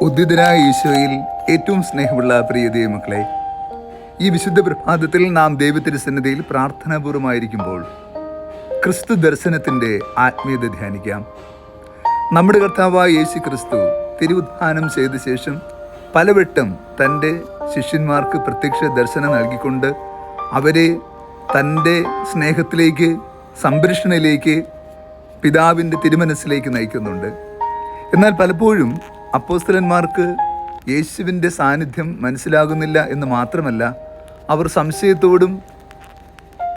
ഉദ്ധിതനായ ഈശോയിൽ ഏറ്റവും സ്നേഹമുള്ള പ്രിയ ദൈവമക്കളെ, ഈ വിശുദ്ധ പ്രഭാതത്തിൽ നാം ദൈവത്തിരുസന്നിധിയിൽ പ്രാർത്ഥനാപൂർവമായിരിക്കുമ്പോൾ ക്രിസ്തു ദർശനത്തിൻ്റെ ആത്മീയത ധ്യാനിക്കാം. നമ്മുടെ കർത്താവായ യേശു ക്രിസ്തു തിരുവുദ്ധാനം ചെയ്ത ശേഷം പലവട്ടം തൻ്റെ ശിഷ്യന്മാർക്ക് പ്രത്യക്ഷ ദർശനം നൽകിക്കൊണ്ട് അവരെ തൻ്റെ സ്നേഹത്തിലേക്ക്, സംരക്ഷണയിലേക്ക്, പിതാവിൻ്റെ തിരുമനസ്സിലേക്ക് നയിക്കുന്നുണ്ട്. എന്നാൽ പലപ്പോഴും അപ്പോസ്തലന്മാർക്ക് യേശുവിൻ്റെ സാന്നിധ്യം മനസ്സിലാകുന്നില്ല എന്ന് മാത്രമല്ല, അവർ സംശയത്തോടും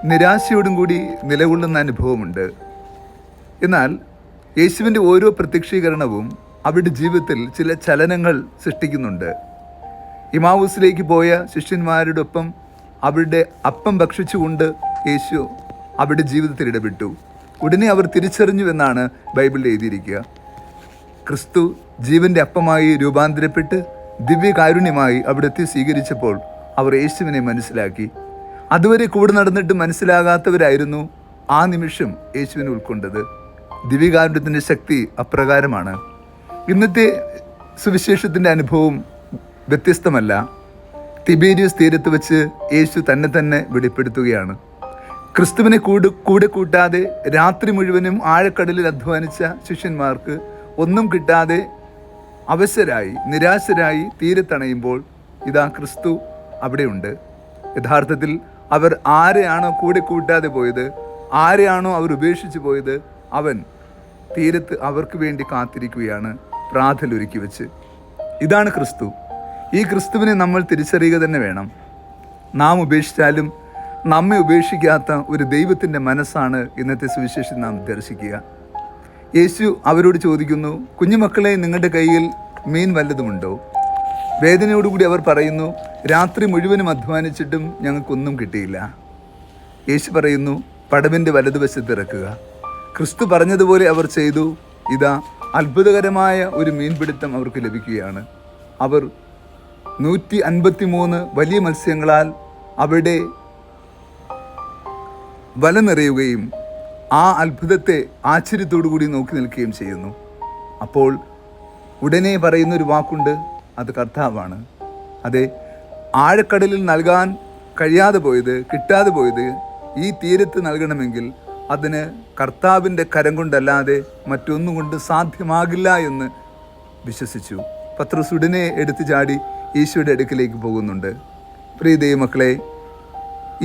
നിരാശയോടും കൂടി നിലകൊള്ളുന്ന അനുഭവമുണ്ട്. എന്നാൽ യേശുവിൻ്റെ ഓരോ പ്രത്യക്ഷീകരണവും അവരുടെ ജീവിതത്തിൽ ചില ചലനങ്ങൾ സൃഷ്ടിക്കുന്നുണ്ട്. ഇമാവൂസിലേക്ക് പോയ ശിഷ്യന്മാരോടൊപ്പം അവരുടെ അപ്പം ഭക്ഷിച്ചുകൊണ്ട് യേശു അവരുടെ ജീവിതത്തിൽ ഇടപെട്ടു. ഉടനെ അവർ തിരിച്ചറിഞ്ഞുവെന്നാണ് ബൈബിളിൽ എഴുതിയിരിക്കുക. ക്രിസ്തു ജീവൻ്റെ അപ്പമായി രൂപാന്തരപ്പെട്ട് ദിവ്യകാരുണ്യമായി അവിടുത്തെ സ്വീകരിച്ചപ്പോൾ അവർ യേശുവിനെ മനസ്സിലാക്കി. അതുവരെ കൂടെ നടന്നിട്ട് മനസ്സിലാകാത്തവരായിരുന്നു ആ നിമിഷം യേശുവിനെ ഉൾക്കൊണ്ടത്. ദിവ്യകാരുണ്യത്തിൻ്റെ ശക്തി അപ്രകാരമാണ്. ഇന്നത്തെ സുവിശേഷത്തിൻ്റെ അനുഭവം വ്യത്യസ്തമല്ല. തിബേരിയസ് തീരത്ത് വെച്ച് യേശു തന്നെ വെളിപ്പെടുത്തുകയാണ്. ക്രിസ്തുവിനെ കൂടെ കൂട്ടാതെ രാത്രി മുഴുവനും ആഴക്കടലിൽ അധ്വാനിച്ച ശിഷ്യന്മാർക്ക് ഒന്നും കിട്ടാതെ അവശരായി, നിരാശരായി തീരത്തണയുമ്പോൾ ഇതാ ക്രിസ്തു അവിടെയുണ്ട്. യഥാർത്ഥത്തിൽ അവർ ആരെയാണോ കൂടെ കൂട്ടാതെ പോയത്, ആരെയാണോ അവർ ഉപേക്ഷിച്ച് പോയത്, അവൻ തീരത്ത് അവർക്ക് വേണ്ടി കാത്തിരിക്കുകയാണ്, പ്രാതലൊരുക്കി വെച്ച്. ഇതാണ് ക്രിസ്തു. ഈ ക്രിസ്തുവിനെ നമ്മൾ തിരിച്ചറിയുക തന്നെ വേണം. നാം ഉപേക്ഷിച്ചാലും നമ്മെ ഉപേക്ഷിക്കാത്ത ഒരു ദൈവത്തിൻ്റെ മനസ്സാണ് ഇന്നത്തെ സുവിശേഷം നാം ദർശിക്കുക. യേശു അവരോട് ചോദിക്കുന്നു, കുഞ്ഞുമക്കളെ, നിങ്ങളുടെ കയ്യിൽ മീൻ വല്ലതുമുണ്ടോ? വേദനയോടുകൂടി അവർ പറയുന്നു, രാത്രി മുഴുവനും അധ്വാനിച്ചിട്ടും ഞങ്ങൾക്കൊന്നും കിട്ടിയില്ല. യേശു പറയുന്നു, പടവിൻ്റെ വലതുവശത്ത് ഇറക്കുക. ക്രിസ്തു പറഞ്ഞതുപോലെ അവർ ചെയ്തു. ഇതാ അത്ഭുതകരമായ ഒരു മീൻപിടുത്തം അവർക്ക് ലഭിക്കുകയാണ്. അവർ 153 വലിയ മത്സ്യങ്ങളാൽ അവിടെ വല നിറയുകയും ആ അത്ഭുതത്തെ ആശ്ചര്യത്തോടു കൂടി നോക്കി നിൽക്കുകയും ചെയ്യുന്നു. അപ്പോൾ ഉടനെ പറയുന്നൊരു വാക്കുണ്ട്, അത് കർത്താവാണ്. അതെ, ആഴക്കടലിൽ നൽകാൻ കഴിയാതെ പോയത്, കിട്ടാതെ പോയത് ഈ തീരത്ത് നൽകണമെങ്കിൽ അതിന് കർത്താവിൻ്റെ കരം കൊണ്ടല്ലാതെ മറ്റൊന്നും കൊണ്ട് സാധ്യമാകില്ല എന്ന് വിശ്വസിച്ചു. പത്രോസ് ഉടനെ എടുത്തു ചാടി ഈശോയുടെ അടുക്കിലേക്ക് പോകുന്നുണ്ട്. പ്രിയ ദൈവമക്കളെ,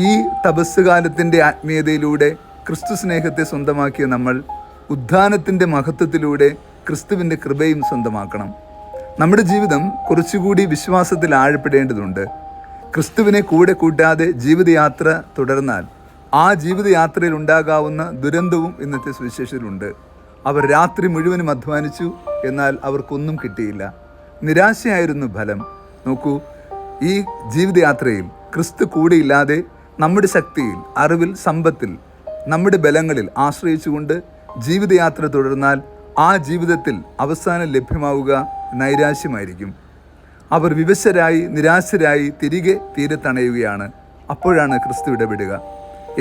ഈ തപസ് കാലത്തിൻ്റെ ആത്മീയതയിലൂടെ ക്രിസ്തു സ്നേഹത്തെ സ്വന്തമാക്കിയ നമ്മൾ ഉദ്ധാനത്തിൻ്റെ മഹത്വത്തിലൂടെ ക്രിസ്തുവിൻ്റെ കൃപയും സ്വന്തമാക്കണം. നമ്മുടെ ജീവിതം കുറച്ചുകൂടി വിശ്വാസത്തിൽ ആഴപ്പെടേണ്ടതുണ്ട്. ക്രിസ്തുവിനെ കൂടെ കൂട്ടാതെ ജീവിതയാത്ര തുടർന്നാൽ ആ ജീവിതയാത്രയിൽ ഉണ്ടാകാവുന്ന ദുരന്തവും ഇന്നത്തെ സുവിശേഷത്തിലുണ്ട്. അവർ രാത്രി മുഴുവനും അധ്വാനിച്ചു, എന്നാൽ അവർക്കൊന്നും കിട്ടിയില്ല. നിരാശയായിരുന്നു ഫലം. നോക്കൂ, ഈ ജീവിതയാത്രയിൽ ക്രിസ്തു കൂടെയില്ലാതെ നമ്മുടെ ശക്തിയിൽ, അറിവിൽ, സമ്പത്തിൽ, നമ്മുടെ ബലങ്ങളിൽ ആശ്രയിച്ചുകൊണ്ട് ജീവിതയാത്ര തുടർന്നാൽ ആ ജീവിതത്തിൽ അവസാനം ലഭ്യമാവുക നൈരാശ്യമായിരിക്കും. അവർ വിവശരായി, നിരാശരായി തിരികെ തീരത്തണയുകയാണ്. അപ്പോഴാണ് ക്രിസ്തു ഇടപെടുക.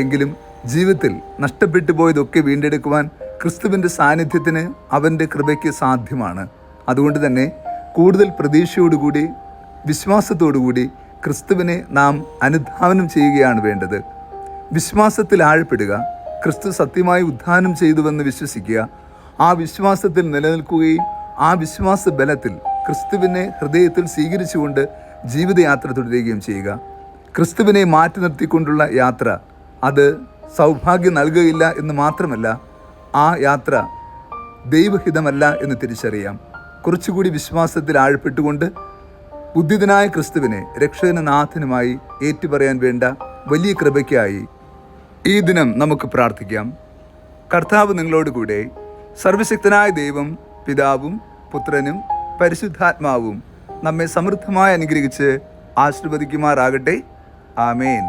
എങ്കിലും ജീവിതത്തിൽ നഷ്ടപ്പെട്ടു പോയതൊക്കെ വീണ്ടെടുക്കുവാൻ ക്രിസ്തുവിൻ്റെ സാന്നിധ്യത്തിന്, അവൻ്റെ കൃപയ്ക്ക് സാധ്യമാണ്. അതുകൊണ്ട് തന്നെ കൂടുതൽ പ്രതീക്ഷയോടുകൂടി, വിശ്വാസത്തോടുകൂടി ക്രിസ്തുവിനെ നാം അനുധാവനം ചെയ്യുകയാണ് വേണ്ടത്. വിശ്വാസത്തിൽ ആഴപ്പെടുക. ക്രിസ്തു സത്യമായി ഉദ്ധാനം ചെയ്തുവെന്ന് വിശ്വസിക്കുക. ആ വിശ്വാസത്തിൽ നിലനിൽക്കുകയും ആ വിശ്വാസ ബലത്തിൽ ക്രിസ്തുവിനെ ഹൃദയത്തിൽ സ്വീകരിച്ചുകൊണ്ട് ജീവിതയാത്ര തുടരുകയും ചെയ്യുക. ക്രിസ്തുവിനെ മാറ്റി നിർത്തിക്കൊണ്ടുള്ള യാത്ര അത് സൗഭാഗ്യം നൽകുകയില്ല എന്ന് മാത്രമല്ല, ആ യാത്ര ദൈവഹിതമല്ല എന്ന് തിരിച്ചറിയാം. കുറച്ചുകൂടി വിശ്വാസത്തിൽ ആഴപ്പെട്ടുകൊണ്ട് ഉദ്ധിതനായ ക്രിസ്തുവിനെ രക്ഷകനാഥനുമായി ഏറ്റുപറയാൻ വേണ്ട വലിയ കൃപയ്ക്കായി ഈ ദിനം നമുക്ക് പ്രാർത്ഥിക്കാം. കർത്താവ് നിങ്ങളോട് കൂടെ. സർവശക്തനായ ദൈവം, പിതാവും പുത്രനും പരിശുദ്ധാത്മാവും നമ്മെ സമൃദ്ധമായി അനുഗ്രഹിച്ച് ആശീർവദിക്കുമാറാകട്ടെ. ആമേൻ.